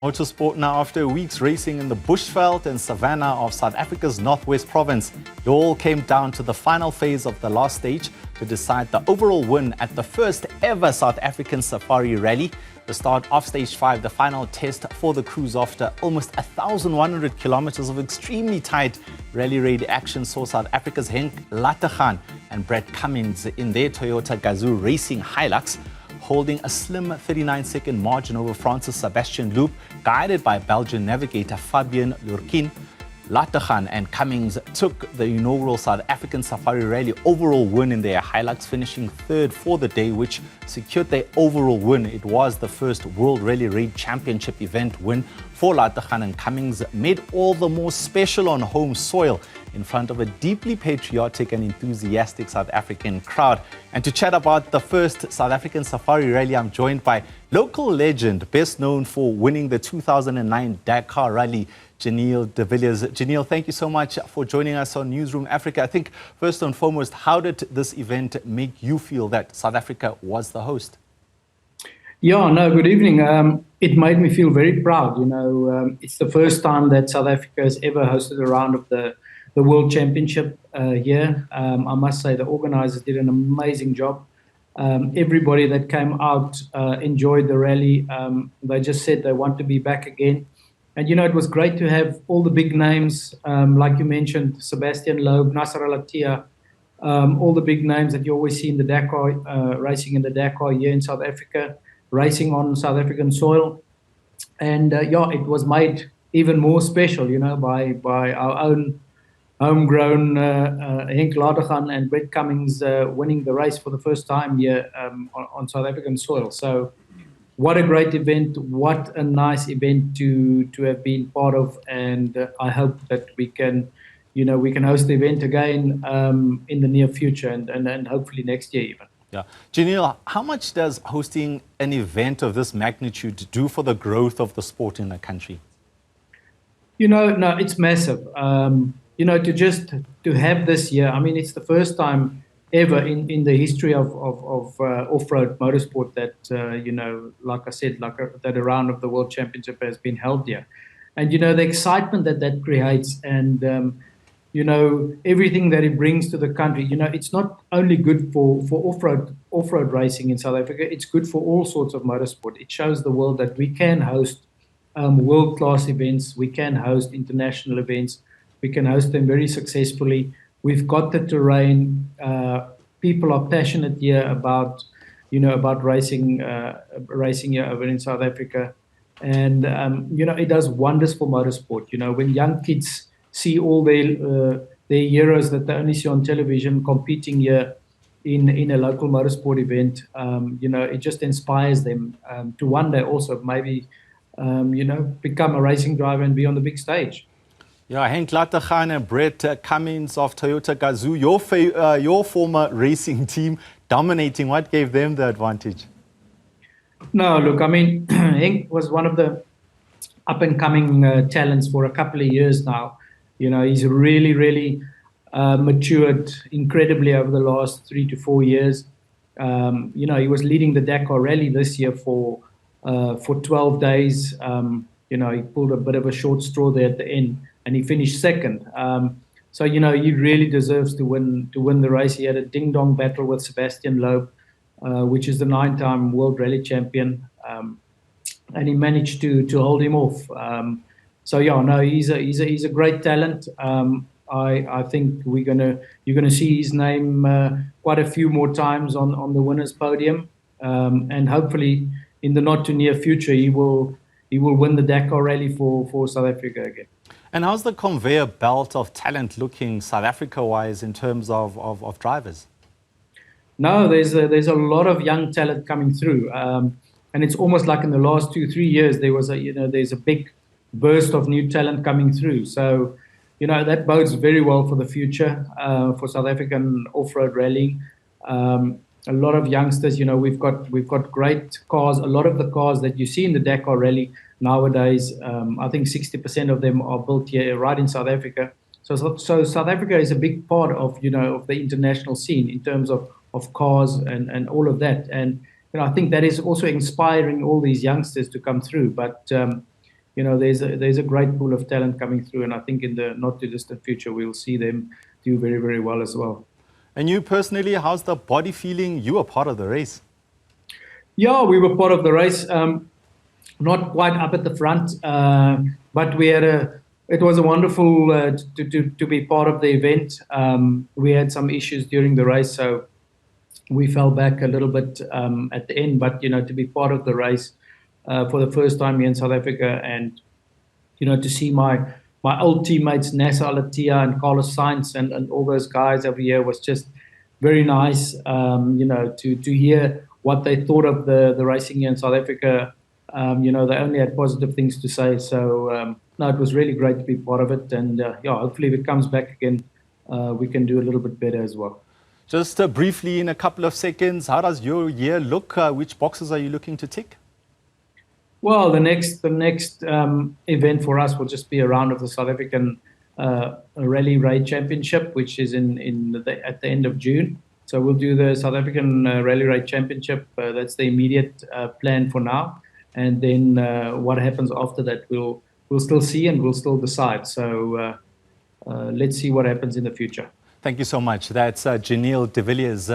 Motorsport now. After a week's racing in the bushveld and savannah of South Africa's northwest province, it all came down to the final phase of the last stage to decide the overall win at the first ever South African Safari Rally. The start of stage 5, the final test for the crews after almost 1,100 kilometers of extremely tight rally raid action, saw South Africa's Henk, Lategan and Cummings in their Toyota Gazoo Racing Hilux holding a slim 39-second margin over France's Sébastien Loeb, guided by Belgian navigator Fabien Lurkin. Lategan and Cummings took the inaugural South African Safari Rally overall win in their Hilux, finishing third for the day, which secured their overall win. It was the first World Rally Raid Championship event win for Lategan, and Cummings made all the more special on home soil in front of a deeply patriotic and enthusiastic South African crowd. And to chat about the first South African Safari Rally, I'm joined by local legend, best known for winning the 2009 Dakar Rally, Giniel de Villiers. Giniel, thank you so much for joining us on Newzroom Afrika. I think first and foremost, how did this event make you feel that South Africa was the host? Yeah, no, good evening. It made me feel very proud. It's the first time that South Africa has ever hosted a round of the World Championship here. I must say the organizers did an amazing job. Everybody that came out enjoyed the rally. They just said they want to be back again. And, it was great to have all the big names, like you mentioned, Sébastien Loeb, Nasser Al-Attiyah, all the big names that you always see in the Dakar, racing in the Dakar here in South Africa, racing on South African soil. And, it was made even more special, by our own homegrown Henk Lategan and Cummings winning the race for the first time here on South African soil. So what a great event, what a nice event to have been part of, and I hope that we can host the event again in the near future and hopefully next year even. Yeah. Giniel, how much does hosting an event of this magnitude do for the growth of the sport in the country? No, it's massive. To have this year, it's the first time ever in the history of off-road motorsport that, like I said, that a round of the World Championship has been held here. And, the excitement that creates and, everything that it brings to the country, it's not only good for off-road racing in South Africa, it's good for all sorts of motorsport. It shows the world that we can host world-class events, we can host international events, we can host them very successfully. We've got the terrain. People are passionate here about racing here over in South Africa, and it does wonders for motorsport. When young kids see all their heroes that they only see on television competing here in a local motorsport event, it just inspires them to one day also maybe become a racing driver and be on the big stage. Yeah, Henk Lategan and Cummings of Toyota Gazoo, your former racing team dominating. What gave them the advantage? No, look, Henk was one of the up-and-coming talents for a couple of years now. He's really, really matured incredibly over the last 3 to 4 years. He was leading the Dakar Rally this year for 12 days. He pulled a bit of a short straw there at the end, and he finished second. So he really deserves to win the race. He had a ding-dong battle with Sébastien Loeb, which is the 9-time World Rally Champion, and he managed to hold him off. He's a great talent. I think you're gonna see his name quite a few more times on the winners' podium, and hopefully in the not too near future he will win the Dakar Rally for South Africa again. And how's the conveyor belt of talent looking South Africa-wise in terms of drivers? No, there's a lot of young talent coming through, and it's almost like in the last 2-3 years there's a big burst of new talent coming through. So that bodes very well for the future for South African off-road rallying. A lot of youngsters, we've got great cars. A lot of the cars that you see in the Dakar Rally nowadays, I think 60% of them are built here right in South Africa. So South Africa is a big part of of the international scene in terms of cars and all of that. And I think that is also inspiring all these youngsters to come through. But there's a great pool of talent coming through, and I think in the not too distant future we'll see them do very, very well as well. And you personally, how's the body feeling? You were part of the race. Yeah, we were part of the race. Not quite up at the front, but it was a wonderful to be part of the event. We had some issues during the race, so we fell back a little bit at the end. But to be part of the race for the first time here in South Africa, and to see my old teammates Nasa Alatia and Carlos Sainz and all those guys over here was just very nice. To hear what they thought of the racing here in South Africa. They only had positive things to say. So no, it was really great to be part of it, and hopefully if it comes back again, we can do a little bit better as well. Just briefly, in a couple of seconds, how does your year look? Which boxes are you looking to tick? Well, the next event for us will just be a round of the South African Rally Raid Championship, which is at the end of June. So we'll do the South African Rally Raid Championship. That's the immediate plan for now. And then what happens after that, we'll still see and we'll still decide. So let's see what happens in the future. Thank you so much. That's Giniel de Villiers,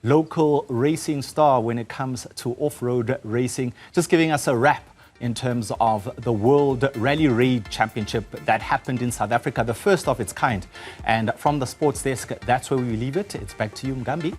local racing star when it comes to off-road racing, just giving us a wrap in terms of the World Rally Raid Championship that happened in South Africa, the first of its kind. And from the sports desk, that's where we leave it. It's back to you, Mgambi.